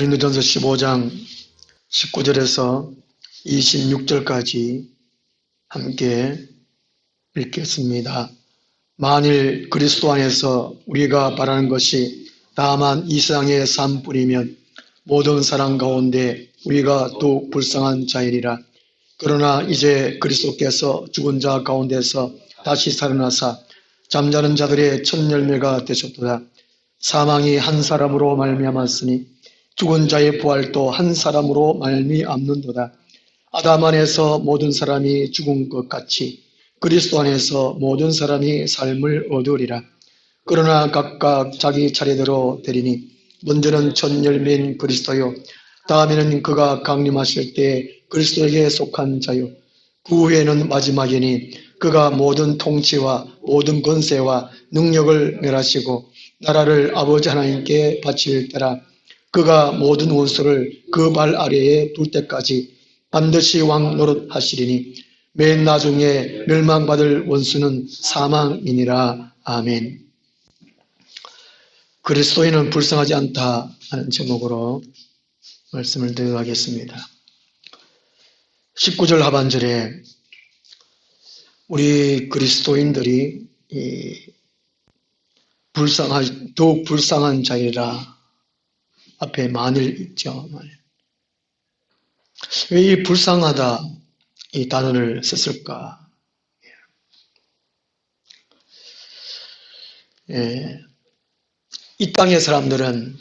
고린도전서 15장 19절에서 26절까지 함께 읽겠습니다. 만일 그리스도 안에서 우리가 바라는 것이 다만 이 세상의 삶뿐이면 모든 사람 가운데 우리가 더욱 불쌍한 자이리라. 그러나 이제 그리스도께서 죽은 자 가운데서 다시 살아나사 잠자는 자들의 첫 열매가 되셨도다. 사망이 한 사람으로 말미암았으니 죽은 자의 부활도 한 사람으로 말미암는도다. 아담 안에서 모든 사람이 죽은 것 같이 그리스도 안에서 모든 사람이 삶을 얻으리라. 그러나 각각 자기 차례대로 되리니 먼저는 첫 열매인 그리스도요, 다음에는 그가 강림하실 때 그리스도에게 속한 자요, 그 후에는 마지막이니 그가 모든 통치와 모든 권세와 능력을 멸하시고 나라를 아버지 하나님께 바칠 때라. 그가 모든 원수를 그 발 아래에 둘 때까지 반드시 왕 노릇하시리니 맨 나중에 멸망받을 원수는 사망이니라. 아멘. 그리스도인은 불쌍하지 않다 하는 제목으로 말씀을 드리겠습니다. 19절 하반절에 우리 그리스도인들이 더욱 불쌍한 자이라 앞에 만일 있죠. 왜 이 불쌍하다 이 단어를 썼을까? 이 땅의 사람들은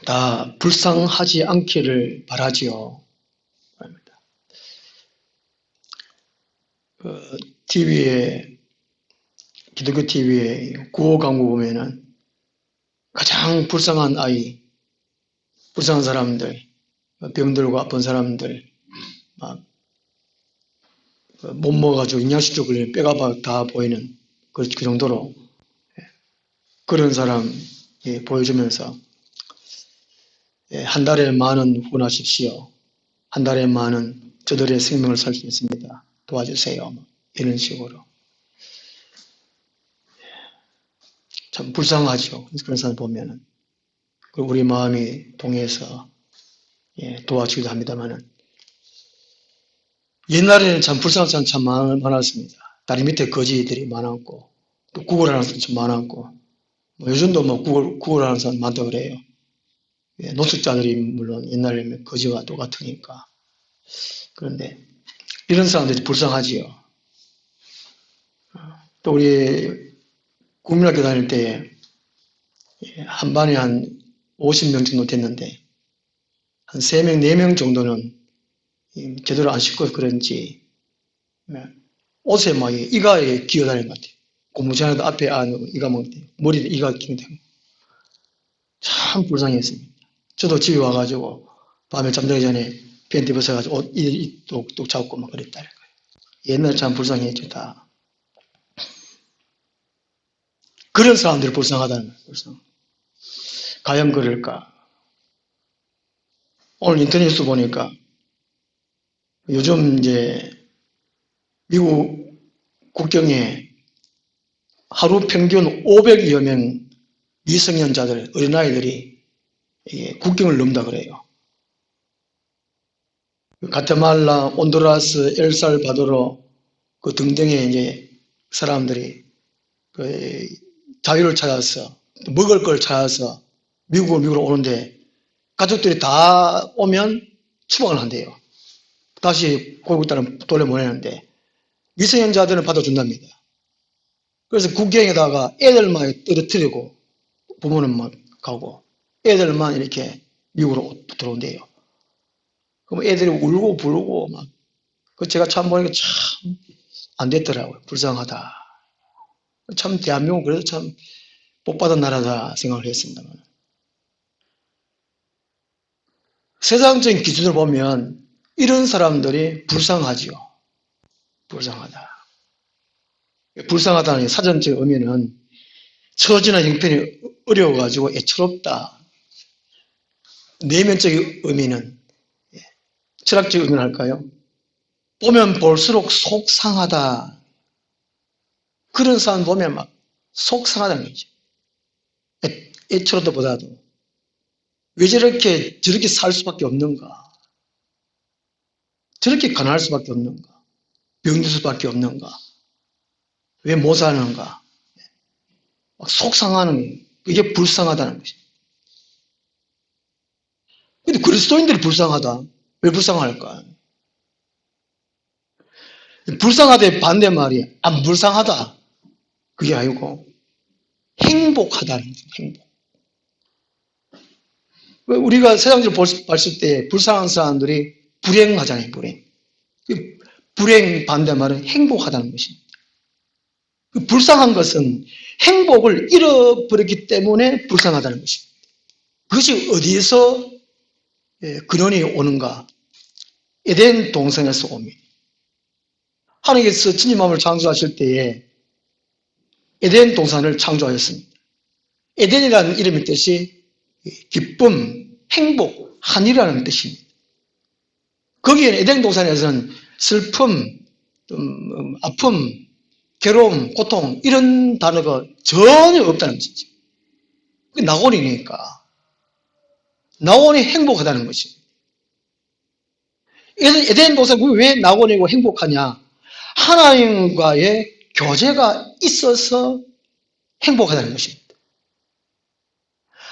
다 불쌍하지 않기를 바라지요. TV에, 기독교 TV에 구호 광고 보면은 가장 불쌍한 아이, 불쌍한 사람들, 병들고 아픈 사람들, 막 못 먹어가지고 영양실조 걸리는 뼈가 다 보이는 그 정도로 그런 사람 보여주면서 한 달에 10,000원 후원하십시오. 한 달에 10,000원 저들의 생명을 살 수 있습니다. 도와주세요. 이런 식으로. 참 불쌍하죠. 그런 사람 보면은. 우리 마음이 동해서 도와주기도 합니다만은. 옛날에는 참 불쌍한 사람 참 많았습니다. 다리 밑에 거지들이 많았고, 또 구걸하는 사람 참 많았고, 요즘도 구걸하는 사람 많다고 그래요. 노숙자들이 물론 옛날에는 거지와 똑같으니까. 그런데 이런 사람들이 불쌍하지요. 또 우리 국민학교 다닐 때 한 반에 한 50명 정도 됐는데 한 3명, 4명 정도는 제대로 안 씻고 그런지 옷에 막 이가에 기어다니는 것 같아요. 고무장에도 앞에 이가 먹는데 머리에 이가 끼는데 참 불쌍했습니다. 저도 집에 와가지고 밤에 잠자기 전에 팬티 벗어가지고 옷 뚝뚝 잡고 막 그랬다. 옛날 참 불쌍했죠, 다. 그런 사람들이 불쌍하다는 거예요, 불쌍. 과연 그럴까? 오늘 인터넷 뉴스 보니까 요즘 이제 미국 국경에 하루 평균 500여 명 미성년자들, 어린아이들이 국경을 넘다 그래요. 가테말라, 온두라스, 엘살바도르 그 등등의 이제 사람들이 그 자유를 찾아서 먹을 걸 찾아서 미국으로 오는데 가족들이 다 오면 추방을 한대요. 다시 고국 땅을 돌려보내는데 미성년자들은 받아준답니다. 그래서 국경에다가 애들만 떨어뜨리고 부모는 막 가고 애들만 이렇게 미국으로 들어온대요. 그럼 애들이 울고 부르고 막 그 제가 참 보니까 참 안 됐더라고요. 불쌍하다. 참 대한민국 그래도 참 복받은 나라다 생각을 했습니다만 세상적인 기준으로 보면 이런 사람들이 불쌍하지요. 불쌍하다. 불쌍하다는 사전적 의미는 처지나 형편이 어려워가지고 애처롭다. 내면적 의미는 철학적 의미는 할까요? 보면 볼수록 속상하다. 그런 사람 보면 막 속상하다는 거죠. 애처롭다보다도 왜 저렇게 살 수밖에 없는가? 저렇게 가난할 수밖에 없는가? 병들 수밖에 없는가? 왜 못 사는가? 막 속상하는, 이게 불쌍하다는 것입니다. 근데 그리스도인들이 불쌍하다. 왜 불쌍할까? 불쌍하다의 반대말이 안 불쌍하다. 그게 아니고 행복하다는 거죠. 행복. 왜 우리가 세상적으로 봤을 때 불쌍한 사람들이 불행하잖아요. 불행. 불행 반대말은 행복하다는 것입니다. 그 불쌍한 것은 행복을 잃어버렸기 때문에 불쌍하다는 것입니다. 그것이 어디에서 근원이 오는가? 에덴 동산에서 옵니다. 하나님께서 천지만물을 창조하실 때에 에덴 동산을 창조하였습니다. 에덴이라는 이름의 뜻이 기쁨, 행복, 한이라는 뜻입니다. 거기에 에덴 동산에서는 슬픔, 아픔, 괴로움, 고통 이런 단어가 전혀 없다는 것이죠. 그게 낙원이니까. 낙원이 행복하다는 것입니다. 에덴 동산이 왜 낙원이고 행복하냐? 하나님과의 교제가 있어서 행복하다는 것입니다.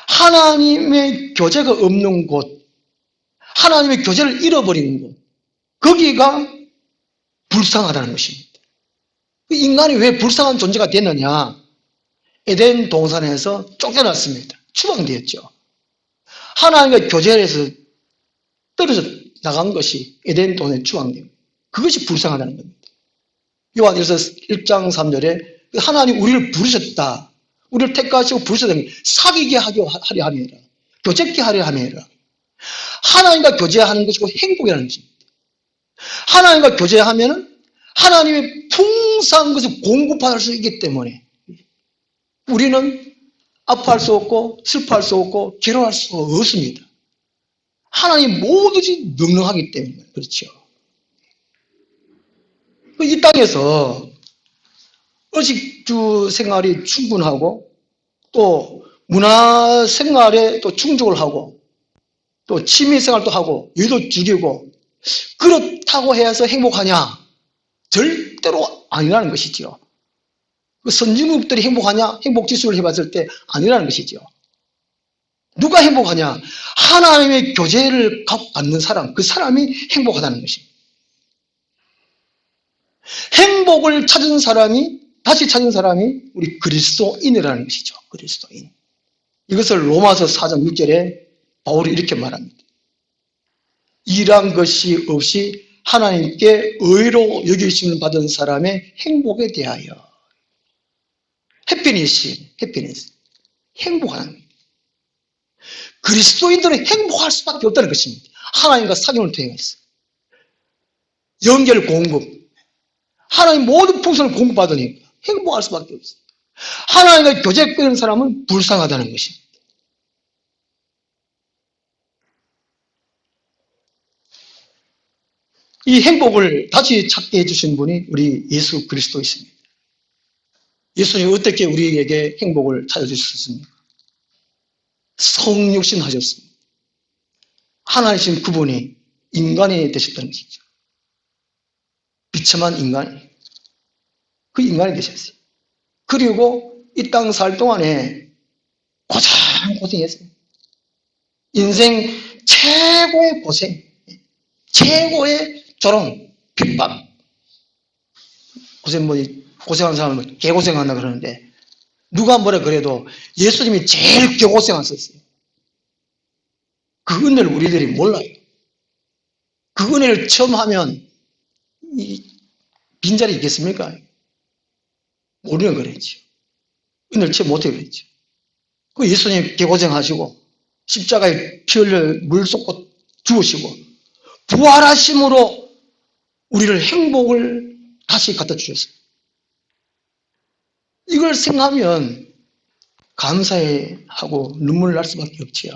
하나님의 교제가 없는 곳, 하나님의 교제를 잃어버리는 곳, 거기가 불쌍하다는 것입니다. 인간이 왜 불쌍한 존재가 됐느냐? 에덴 동산에서 쫓겨났습니다. 추방되었죠. 하나님과 교제에서 떨어져 나간 것이 에덴 동산에 추방됩니다. 그것이 불쌍하다는 겁니다. 요한일서 1장 3절에 하나님 우리를 부르셨다. 우리를 택하시고 부르셨다는 게 사귀게 하려 함이라. 교제케 하려 함이라. 하나님과 교제하는 것이고 행복이라는 것입니다. 하나님과 교제하면은 하나님의 풍성한 것을 공급할 수 있기 때문에 우리는 아파할 수 없고 슬퍼할 수 없고 괴로워할 수 없습니다. 하나님 모두지 능력하기 때문에 그렇죠. 이 땅에서 의식주 생활이 충분하고 또 문화 생활에 또 충족을 하고 또 취미 생활도 하고 일도 줄이고 그렇다고 해서 행복하냐? 절대로 아니라는 것이지요. 선진국들이 행복하냐? 행복지수를 해봤을 때 아니라는 것이지요. 누가 행복하냐? 하나님의 교제를 갖는 사람, 그 사람이 행복하다는 것입니다. 행복을 찾은 사람이, 다시 찾은 사람이 우리 그리스도인이라는 것이죠. 그리스도인. 이것을 로마서 4장 6절에 바울이 이렇게 말합니다. 일한 것이 없이 하나님께 의로 여기심을 받은 사람의 행복에 대하여. 해피니스. 행복하는 겁니다. 그리스도인들은 행복할 수밖에 없다는 것입니다. 하나님과 사귐을 통해서. 연결 공급. 하나님 모든 풍성을 공급받으니까 행복할 수밖에 없어요. 하나님과 교제 끊는 사람은 불쌍하다는 것입니다. 이 행복을 다시 찾게 해주신 분이 우리 예수 그리스도이십니다. 예수님이 어떻게 우리에게 행복을 찾아주셨습니까? 성육신 하셨습니다. 하나님이신 그분이 인간이 되셨다는 것이죠. 비참한 인간, 그 인간이 되셨어요. 그리고 이 땅 살 동안에 고생했어요. 인생 최고의 고생, 최고의 조롱, 핍박. 고생한 사람은 개고생한다 그러는데 누가 뭐라 그래도 예수님이 제일 개고생하셨어요. 그 은혜를 우리들이 몰라요. 그 은혜를 처음 하면 빈자리 있겠습니까? 모르는 거랬죠. 은혜를 처음 못해 그랬죠. 그 예수님 개고생하시고 십자가에 피 흘려 물 쏟고 죽으시고 부활하심으로 우리를 행복을 다시 갖다 주셨어요. 이걸 생각하면 감사하고 눈물 날 수밖에 없지요.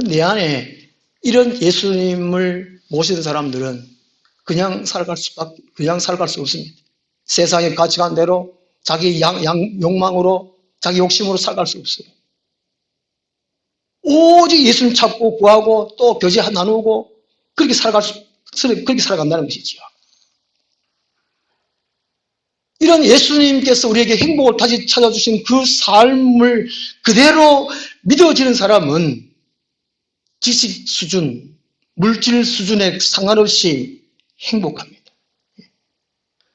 내 안에 이런 예수님을 모시는 사람들은 그냥 살아갈 수 없습니다. 세상의 가치관대로 자기 욕망으로 자기 욕심으로 살아갈 수 없어요. 오직 예수님 찾고 구하고 또 교제 나누고 그렇게 그렇게 살아간다는 것이지요. 이런 예수님께서 우리에게 행복을 다시 찾아주신 그 삶을 그대로 믿어지는 사람은 지식 수준, 물질 수준에 상관없이 행복합니다.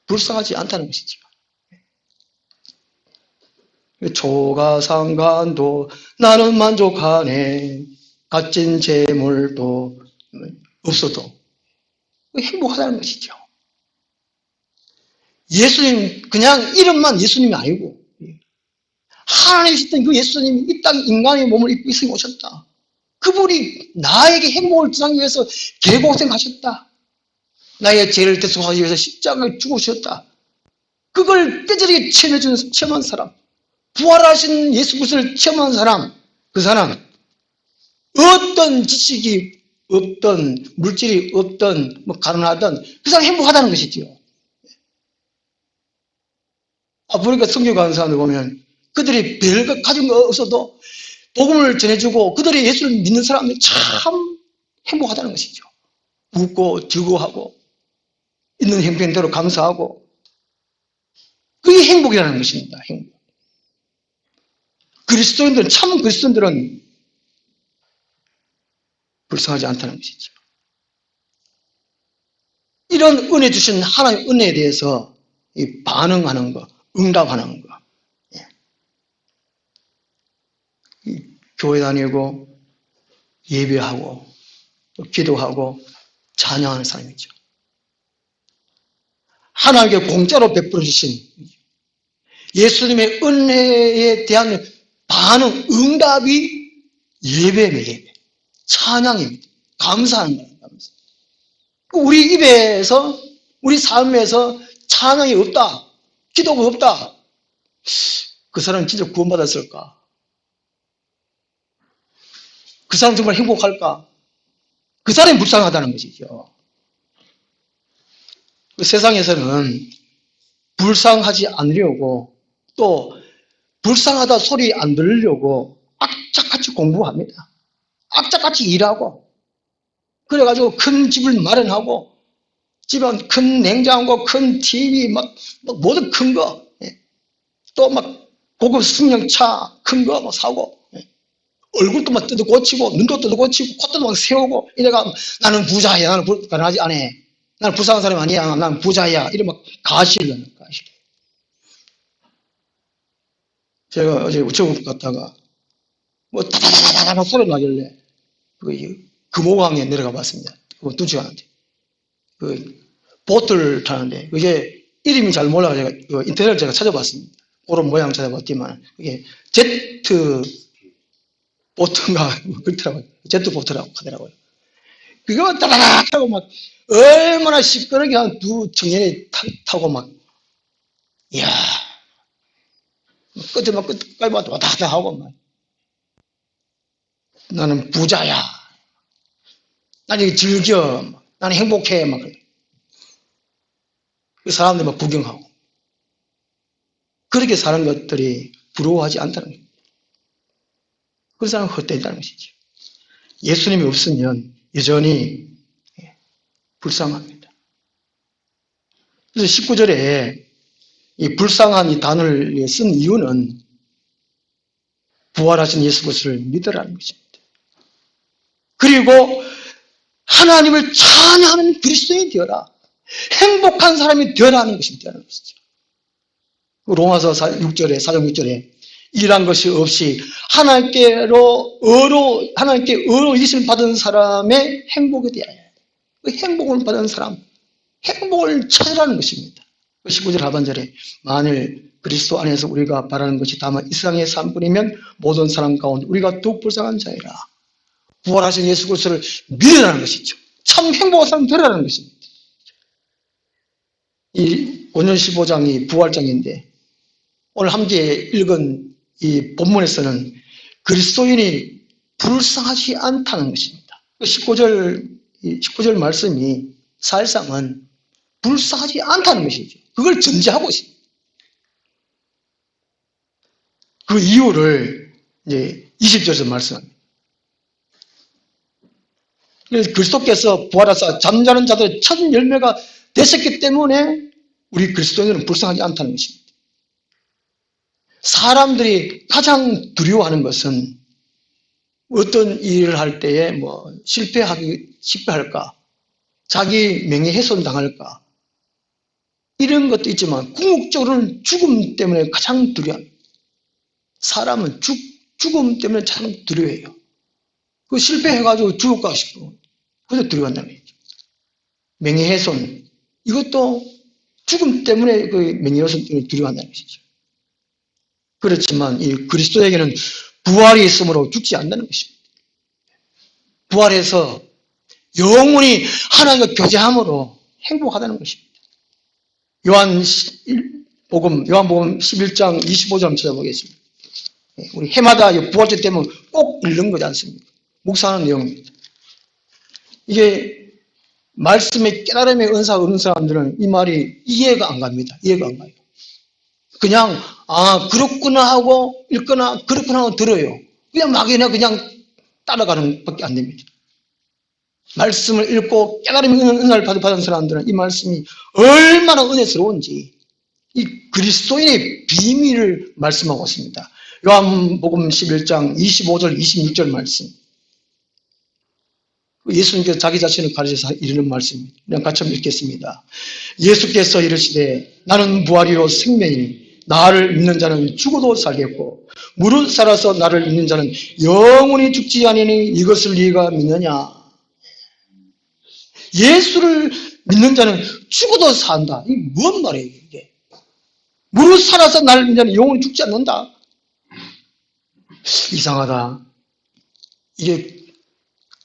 불쌍하지 않다는 것이죠. 초가상간도 나는 만족하네. 값진 재물도 없어도 행복하다는 것이죠. 예수님 그냥 이름만 예수님이 아니고 하나님이셨던 그 예수님이 이 땅 인간의 몸을 입고 있으니 오셨다. 그분이 나에게 행복을 주기 위해서 개고생하셨다. 나의 죄를 대속하기 위해서 십자가를 죽으셨다. 그걸 뼈저리게 체험한 사람, 부활하신 예수 그리스도를 체험한 사람, 그 사람 어떤 지식이 없던 물질이 없던 가난하던 그 사람 행복하다는 것이지요. 보니까 성경 가는 사람들 보면 그들이 별거 가진 거 없어도 복음을 전해주고 그들이 예수를 믿는 사람들이 참 행복하다는 것이죠. 웃고 즐거워하고 있는 형편대로 감사하고 그게 행복이라는 것입니다. 행복. 참 그리스도인들은 불쌍하지 않다는 것이죠. 이런 은혜 주신 하나님의 은혜에 대해서 반응하는 것, 응답하는 것. 교회 다니고 예배하고 기도하고 찬양하는 사람이죠. 하나님께 공짜로 베풀어 주신 예수님의 은혜에 대한 반응, 응답이 예배입니다. 예배. 찬양입니다. 감사하는 거예요. 우리 입에서, 우리 삶에서 찬양이 없다, 기도가 없다. 그 사람은 진짜 구원받았을까? 그 사람 정말 행복할까? 그 사람이 불쌍하다는 것이죠. 그 세상에서는 불쌍하지 않으려고 또 불쌍하다 소리 안 들으려고 악착같이 공부합니다. 악착같이 일하고 그래가지고 큰 집을 마련하고 집안 큰 냉장고, 큰 TV, 막 모든 큰 거, 또 막 고급 승용차 큰 거 막 사고 얼굴도 막 뜯어 고치고 눈도 뜯어 고치고 콧도 막 세우고 이래가 나는 부자야, 나는 가난하지 않아, 나는 불쌍한 사람이 아니야, 나는 부자야 이래 막 가시를 하는 가시. 제가 어제 우체국 갔다가 뭐 다다다다다 소리 나길래 금호강에 내려가 봤습니다. 그거 2시간인데 그 보트를 타는데 그게 이름이 잘 몰라가지고 인터넷을 제가 찾아봤습니다. 그런 모양 찾아봤지만 그게 제트 보트인가 그렇더라고요. 제트 보트라고 하더라고요. 그거 따라락 하고 막 얼마나 시끄럽게 한 두 청년이 타고 막 이야 끝에 막 끝까지 왔다 갔다 하고 막 나는 부자야. 나는 즐겨. 나는 행복해. 막 그 사람들 막 구경하고 그렇게 사는 것들이 부러워하지 않다는 거예요. 그 사람은 헛되다는 것이죠. 예수님이 없으면 여전히 불쌍합니다. 그래서 19절에 이 불쌍한 이 단어를 쓴 이유는 부활하신 예수 그리스도를 믿으라는 것입니다. 그리고 하나님을 찬양하는 그리스도인이 되어라. 행복한 사람이 되어라는 것입니다. 로마서 6절에 4장 6절에 일한 것이 없이 하나님께 의로 이기심을 받은 사람의 행복에 대하여 그 행복을 받은 사람, 행복을 찾으라는 것입니다. 19절 하반절에 만일 그리스도 안에서 우리가 바라는 것이 다만 이 세상의 삶뿐이면 모든 사람 가운데 우리가 더욱 불쌍한 자이라. 부활하신 예수 그리스도를 믿으라는 것이죠. 참 행복한 사람 되라는 것입니다. 이 5년 15장이 부활장인데 오늘 함께 읽은 이 본문에서는 그리스도인이 불쌍하지 않다는 것입니다. 19절 말씀이 사실상은 불쌍하지 않다는 것이죠. 그걸 전제하고 있습니다. 그 이유를 이제 20절에서 말씀합니다. 그래서 그리스도께서 부활하사 잠자는 자들의 첫 열매가 되셨기 때문에 우리 그리스도인들은 불쌍하지 않다는 것입니다. 사람들이 가장 두려워하는 것은 어떤 일을 할 때에 실패할까, 자기 명예훼손 당할까, 이런 것도 있지만 궁극적으로는 죽음 때문에 가장 두려워합니다. 사람은 죽음 때문에 가장 두려워해요. 그 실패해가지고 죽을까 싶고, 그래서 두려워한다는 거죠. 명예훼손, 이것도 죽음 때문에 그 명예훼손 때문에 두려워한다는 것이죠. 그렇지만 이 그리스도에게는 부활이 있으므로 죽지 않는다는 것입니다. 부활해서 영원히 하나님과 교제함으로 행복하다는 것입니다. 요한복음 11장 25절 찾아보겠습니다. 우리 해마다 부활절 때면 꼭 읽는 거지 않습니까? 묵상하는 내용입니다. 이게 말씀의 깨달음의 은사가 없는 사람들은 이 말이 이해가 안 갑니다. 이해가 안 가요. 그냥 그렇구나 하고 읽거나 그렇구나 하고 들어요. 그냥 막연히 그냥 따라가는 밖에 안 됩니다. 말씀을 읽고 깨달음의 은혜를 받은 사람들은 이 말씀이 얼마나 은혜스러운지 이 그리스도인의 비밀을 말씀하고 있습니다. 요한복음 11장 25절 26절 말씀, 예수님께서 자기 자신을 가르쳐서 이르는 말씀입니다. 그냥 같이 한번 읽겠습니다. 예수께서 이르시되 나는 부활이요 생명이니 나를 믿는 자는 죽어도 살겠고 무릇 살아서 나를 믿는 자는 영원히 죽지 아니하니 이것을 네가 믿느냐. 예수를 믿는 자는 죽어도 산다. 이게 뭔 말이에요 이게. 무릇 살아서 나를 믿는 자는 영원히 죽지 않는다. 이상하다. 이게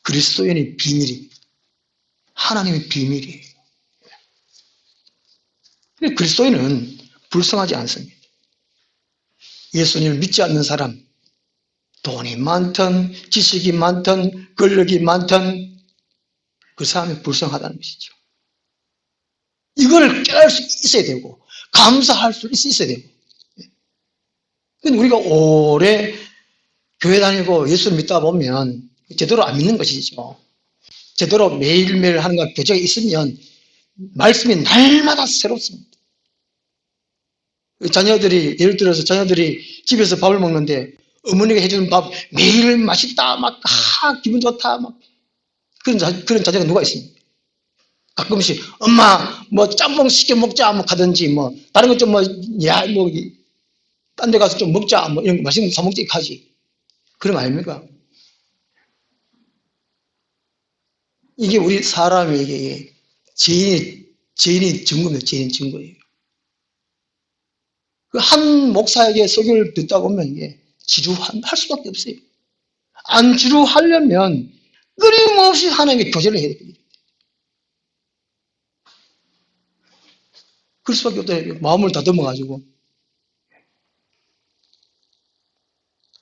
그리스도인의 비밀입니다. 하나님의 비밀이에요. 그리스도인은 불쌍하지 않습니다. 예수님을 믿지 않는 사람, 돈이 많든 지식이 많든 권력이 많든 그 사람이 불쌍하다는 것이죠. 이걸 깨달을 수 있어야 되고 감사할 수 있어야 되고. 근데 우리가 오래 교회 다니고 예수를 믿다 보면 제대로 안 믿는 것이죠. 제대로 매일매일 하는 것 교제가 있으면 말씀이 날마다 새롭습니다. 자녀들이 예를 들어서 자녀들이 집에서 밥을 먹는데 어머니가 해주는 밥 매일 맛있다 막 기분 좋다 막 그런 자녀가 누가 있습니까? 가끔씩 엄마 짬뽕 시켜 먹자 하든지 다른 것 좀 딴 데 가서 좀 먹자 이런 거 맛있는 거 사 먹자 하지. 그런 거 아닙니까? 이게 우리 사람에게 죄인이 증거입니다. 죄인 증거예요. 그 한 목사에게 설교를 듣다 보면 이게 지루할 수밖에 없어요. 안 지루하려면 끊임없이 하나님께 교제를 해야 됩니다. 그럴 수밖에 없다. 마음을 다듬어가지고.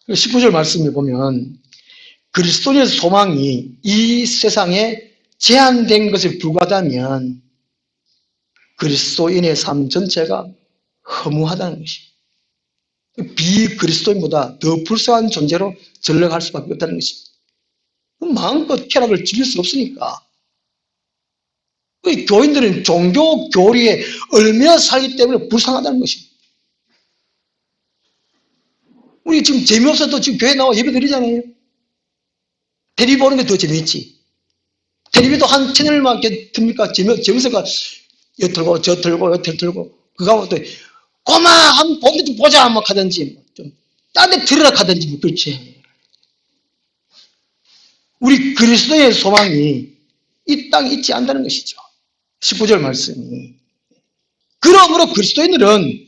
19절 말씀에 보면 그리스도의 소망이 이 세상에 제한된 것에 불과하다면 그리스도인의 삶 전체가 허무하다는 것입니다. 비그리스도인보다 더 불쌍한 존재로 전락할 수밖에 없다는 것입니다. 마음껏 쾌락을 즐길 수 없으니까. 교인들은 종교 교리에 얼마나 살기 때문에 불쌍하다는 것입니다. 우리 지금 재미없어도 지금 교회 나와 예배 드리잖아요. 텔레비 보는 게 더 재미있지. 텔레비도 한 채널만 이렇게 듭니까? 재밌어가 여 들고 저 들고 여 들고 그거 또 고마 한번 본데 좀 보자 한번 하든지 좀 딴 데 들으라 하든지 그렇지. 우리 그리스도의 소망이 이 땅에 있지 않다는 것이죠. 19절 말씀이. 그러므로 그리스도인들은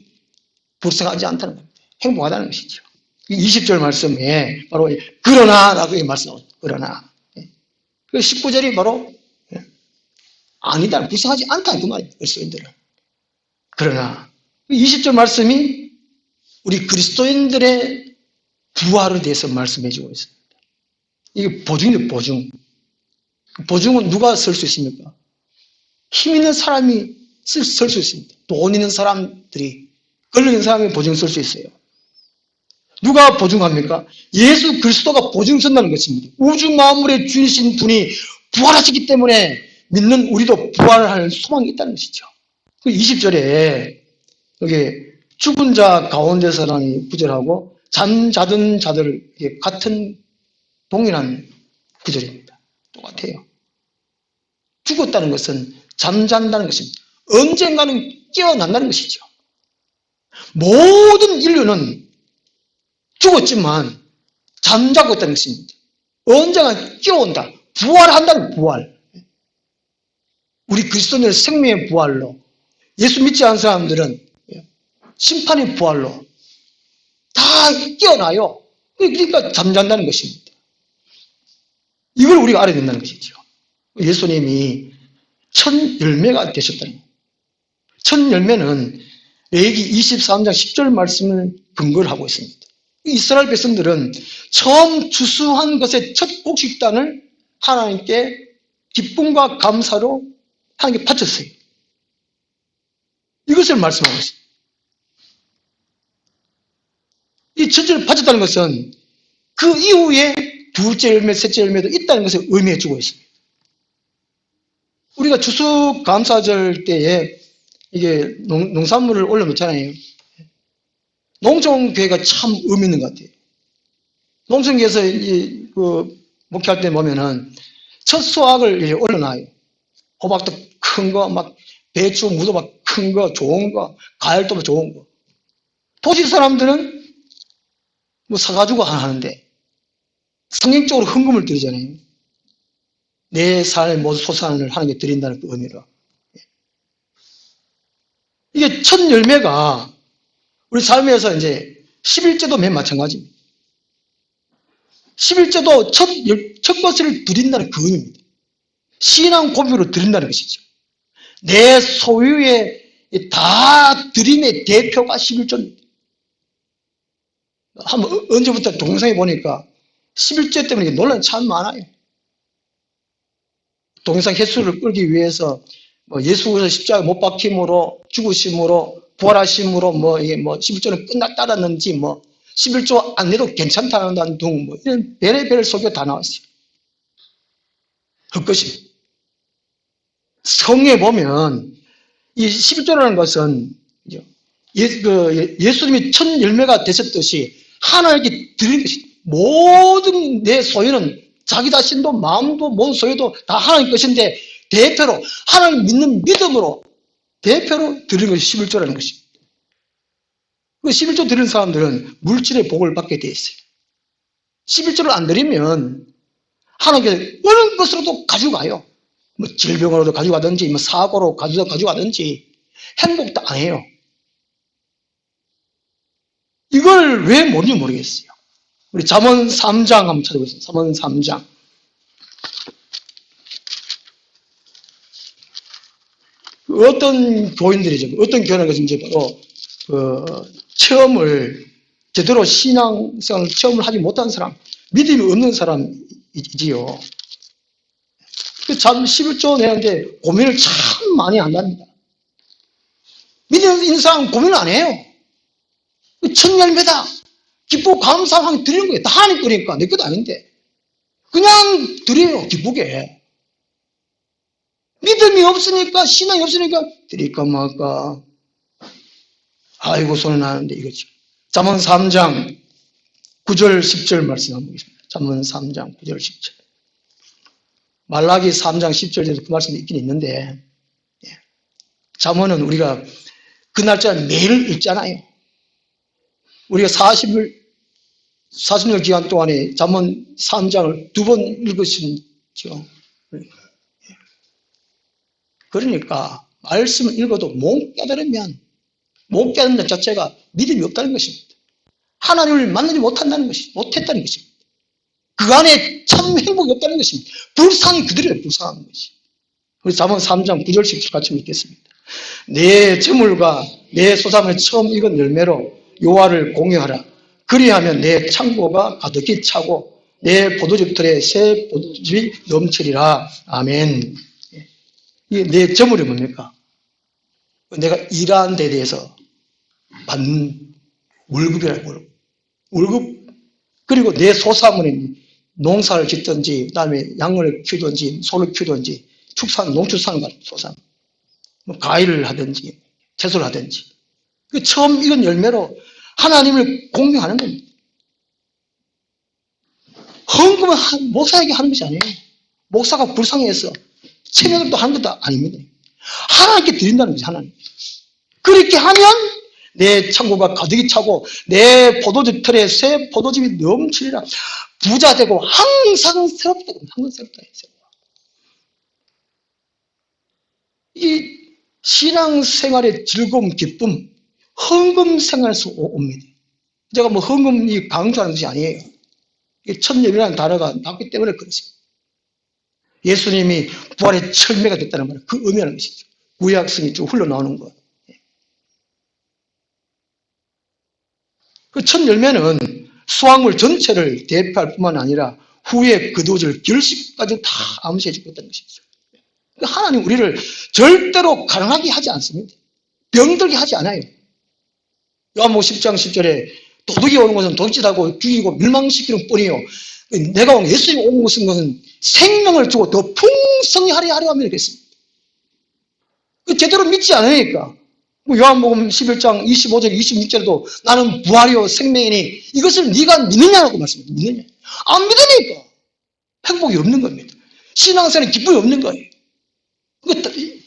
불쌍하지 않다는 겁니다. 행복하다는 것이죠. 20절 말씀에 바로 그러나라고 말씀합니다. 그러나. 19절이 바로 아니다. 불쌍하지 않다. 그 말입니다. 그리스도인들은. 그러나 20절 말씀이 우리 그리스도인들의 부활에 대해서 말씀해 주고 있습니다. 이게 보증이에요. 보증. 보증은 누가 설 수 있습니까? 힘 있는 사람이 설 수 있습니다. 돈 있는 사람들이, 권력 있는 사람이 보증 쓸 수 있어요. 누가 보증합니까? 예수 그리스도가 보증 선다는 것입니다. 우주 만물의 주이신 분이 부활하시기 때문에 믿는 우리도 부활할 소망이 있다는 것이죠. 20절에 여기 죽은 자 가운데서라는 구절하고 잠자던 자들 같은 동일한 구절입니다. 똑같아요. 죽었다는 것은 잠잔다는 것입니다. 언젠가는 깨어난다는 것이죠. 모든 인류는 죽었지만 잠자고 있다는 것입니다. 언젠가 깨어온다. 부활한다는 부활. 우리 그리스도인의 생명의 부활로, 예수 믿지 않은 사람들은 심판의 부활로 다 깨어나요. 그러니까 잠잔다는 것입니다. 이걸 우리가 알아야 된다는 것이죠. 예수님이 첫 열매가 되셨다는 거예요. 첫 열매는 레위기 23장 10절 말씀을 근거를 하고 있습니다. 이스라엘 백성들은 처음 추수한 것의 첫 곡식단을 하나님께 기쁨과 감사로 하나님께 바쳤어요. 이것을 말씀하고 있습니다. 이 첫째를 바쳤다는 것은 그 이후에 둘째 열매, 셋째 열매도 있다는 것을 의미해 주고 있습니다. 우리가 추수감사절 때에 이게 농산물을 올려놓잖아요. 농촌교회가 참 의미 있는 것 같아요. 농촌교회에서 목회할 때 보면은 첫 수확을 이제 올려놔요. 호박도 큰 거, 막 배추, 무도 막 큰 거, 좋은 거, 과일도 좋은 거. 도시 사람들은 뭐 사가지고 하는데 성경적으로 헌금을 드리잖아요. 내 삶의 모든 소산을 하나님께 드린다는 그 의미로. 이게 첫 열매가 우리 삶에서 이제 11제도 맨 마찬가지입니다. 11제도 첫 것을 드린다는 그 의미입니다. 신앙 고백으로 드린다는 것이죠. 내 소유의 다 드림의 대표가 11조입니다. 언제부터 동영상에 보니까 11조 때문에 논란이 참 많아요. 동영상 횟수를 끌기 위해서 예수께서 십자가에 못 박힘으로 죽으심으로 부활하심으로 이게 11조는 끝났다라는지 11조 안 내도 괜찮다는 등 이런 별의별 소리가 다 나왔어요. 헛것입니다. 성경에 보면 이 11조라는 것은 예수님이 첫 열매가 되셨듯이 하나님께 드린 것이 모든 내 소유는 자기 자신도 마음도 모든 소유도 다 하나님 것인데 대표로 하나님 믿는 믿음으로 대표로 드리는 것이 11조라는 것입니다. 그 11조 드리는 사람들은 물질의 복을 받게 되어 있어요. 11조를 안 드리면 하나님께서 어느 것으로도 가져가요. 질병으로도 가져가든지 사고로 가져가든지 행복도 안 해요. 이걸 왜 모르는지 모르겠어요. 우리 잠언 3장 한번 찾아보겠습니다. 잠언 3장. 어떤 교인들이죠. 어떤 교인은 이제 바로 제대로 신앙생활 체험을 하지 못한 사람, 믿음이 없는 사람이지요. 참 11조 내는데 고민을 참 많이 한답니다. 믿음 있는 사람은 고민을 안 해요. 첫 열매다. 기쁘고 감사하게 드리는 거예요. 다 하나님 거니까 내 것도 아닌데. 그냥 드려요. 기쁘게. 믿음이 없으니까, 신앙이 없으니까 드릴까 말까. 아이고 손이 나는데 이거죠. 잠언 3장 9절 10절 말씀 한번 보겠습니다. 잠언 3장 9절 10절. 말라기 3장 10절에도 그 말씀이 있긴 있는데 잠언은 우리가 그 날짜는 매일 읽잖아요. 우리가 40년 기간 동안에 잠언 3장을 2번 읽으시죠. 그러니까 말씀을 읽어도 못 깨달으면 못 깨닫는 것 자체가 믿음이 없다는 것입니다. 하나님을 만나지 못했다는 것입니다. 그 안에 참 행복이 없다는 것입니다. 불상이 그대로예요. 불쌍한 것이. 우리 잠언 3장 9절씩 같이 읽겠습니다. 내 재물과 내 소산을 처음 익은 열매로 여호와를 공유하라. 그리하면 내 창고가 가득히 차고 내 포도즙 틀에 새 포도즙이 넘치리라. 아멘. 이게 내 재물이 뭡니까? 내가 일한 데 대해서 받는 월급이라고. 월급. 그리고 내 소산물이 농사를 짓든지, 그 다음에 양을 키우든지, 소를 키우든지, 농축산물, 소산, 뭐 과일을 하든지, 채소를 하든지. 그 처음 이건 열매로 하나님을 공경하는 겁니다. 헌금은 목사에게 하는 것이 아니에요. 목사가 불쌍해서 체면을 또 하는 것도 아닙니다. 하나님께 드린다는 거죠, 하나님. 그렇게 하면 내 창고가 가득히 차고 내 포도즙 틀에 새 포도즙이 넘치리라. 부자 되고 항상 새롭다. 항상 새롭다. 이 신앙생활의 즐거움, 기쁨, 헌금 생활에서 옵니다. 제가 뭐 헌금이 강조하는 것이 아니에요. 천년이라는 단어가 나왔기 때문에 그렇습니다. 예수님이 부활의 철매가 됐다는 말은 그 의미하는 것이죠. 구약성이 쭉 흘러나오는 것. 그 첫 열매는 수확물 전체를 대표할 뿐만 아니라 후에 거두어질 결실까지 다 암시해 주고 있다는 것이죠. 하나님 우리를 절대로 가난하게 하지 않습니다. 병들게 하지 않아요. 요한복음 10장 10절에 도둑이 오는 것은 도둑질하고 죽이고 멸망시키는 뿐이요. 내가 온 예수님이 온 것은 생명을 주고 더 풍성히 하려 하면 되겠습니다. 제대로 믿지 않으니까. 요한복음 11장 25절 26절에도 나는 부활이요 생명이니 이것을 네가 믿느냐고 말씀합니다. 믿느냐? 안 믿으니까 행복이 없는 겁니다. 신앙생활에 기쁨이 없는 거예요.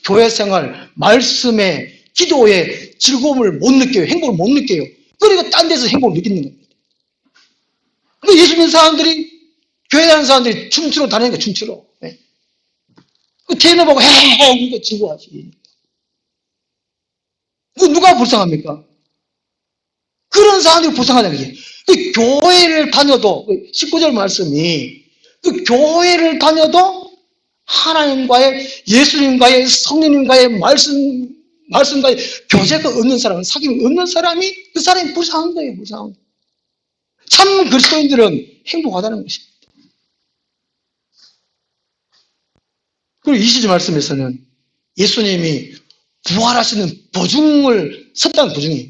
교회 생활, 말씀에, 기도에 즐거움을 못 느껴요. 행복을 못 느껴요. 그러니까 딴 데서 행복을 느끼는 겁니다. 예수 믿는 사람들이, 교회 다니는 사람들이 춤추러 다니니까 춤추러. 네. 테이너 보고 헤헤헤 이거 즐거워하지. 누가 불쌍합니까? 그런 사람들이 불쌍하다는 거지. 교회를 다녀도, 19절 말씀이, 교회를 다녀도 하나님과의, 예수님과의, 성령님과의 말씀과의 교제가 없는 사람은, 사귐이 없는 사람이, 그 사람이 불쌍한 거예요, 불쌍한 거예요. 참 그리스도인들은 행복하다는 것입니다. 그리고 20절 말씀에서는 예수님이 부활하시는 보증을 섰다는 보증이에요.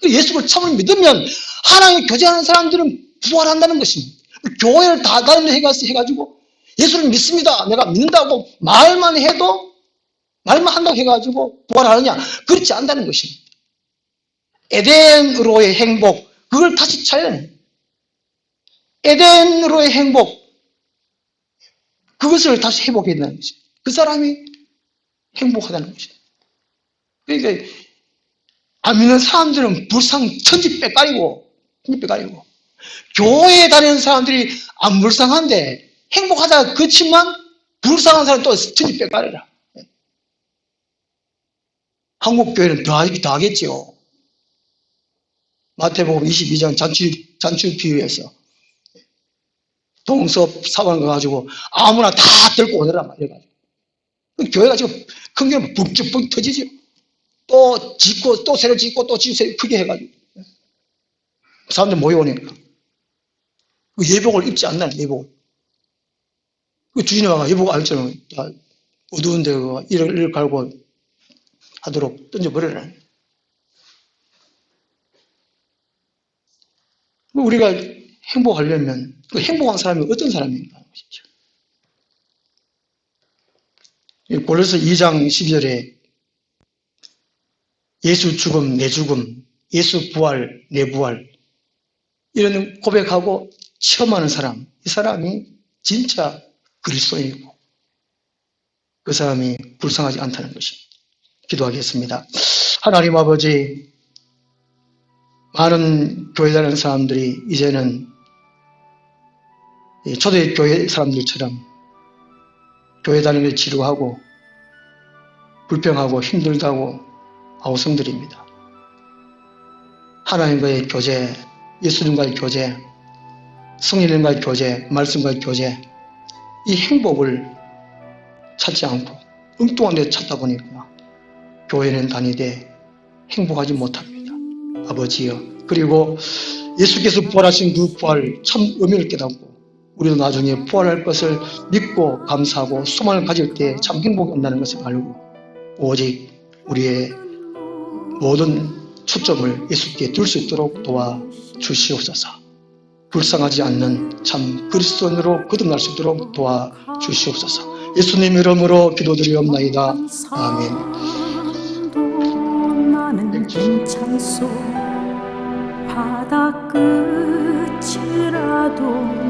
예수를 참으로 믿으면 하나님과 교제하는 사람들은 부활한다는 것입니다. 교회를 다 다니는 해가지고 예수를 믿습니다. 내가 믿는다고 말만 한다고 해가지고 부활하느냐? 그렇지 않다는 것입니다. 에덴으로의 행복, 그걸 다시 찾아야 해요. 에덴으로의 행복, 그것을 다시 회복해야 된다는 것입니다. 그 사람이 행복하다는 것입니다. 그러니까 안 믿는 사람들은 불쌍 천지빼가리고 교회에 다니는 사람들이 안 불쌍한데 행복하다가 그치만 불쌍한 사람은 또 천지빼가리라. 한국 교회는 더 하겠지요. 마태복음 22장 잔치 비유에서 동섭 사관 가가지고 아무나 다 들고 오느라 막 이래가지고 교회가 지금 큰 게 북적북 터지죠. 또 짓고 또 새로 짓고 또 짓고 크게 해가지고 사람들 모여오니까 그 예복을 입지 않나요? 예복을. 그 주인이 와가 예복 알처럼 다 어두운 데 이를 갈고 하도록 던져버려라. 우리가 행복하려면 그 행복한 사람이 어떤 사람인가 하는 것이죠. 골로새 2장 12절에 예수 죽음, 내 죽음, 예수 부활, 내 부활 이런 고백하고 체험하는 사람, 이 사람이 진짜 그리스도인이고 그 사람이 불쌍하지 않다는 것입니다. 기도하겠습니다. 하나님 아버지, 많은 교회 다니는 사람들이 이제는 초대교회 사람들처럼 교회 다니는 걸 지루하고 불평하고 힘들다고 아우성들입니다. 하나님과의 교제, 예수님과의 교제, 성령님과의 교제, 말씀과의 교제, 이 행복을 찾지 않고 엉뚱한 데 찾다 보니까 교회는 다니되 행복하지 못합니다. 아버지여, 그리고 예수께서 부활하신 그 부활 참 의미를 깨닫고 우리도 나중에 부활할 것을 믿고 감사하고 소망을 가질 때 참 행복이 온다는 것을 알고 오직 우리의 모든 초점을 예수께 둘 수 있도록 도와주시옵소서. 불쌍하지 않는 참 그리스도인으로 거듭날 수 있도록 도와주시옵소서. 예수님 이름으로 기도드리옵나이다. 아멘. 나는 괜찮소. 바다 끝이라도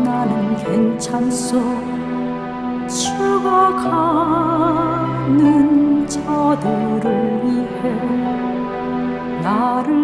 나는 괜찮소. 죽어가는 저들을 위해 나를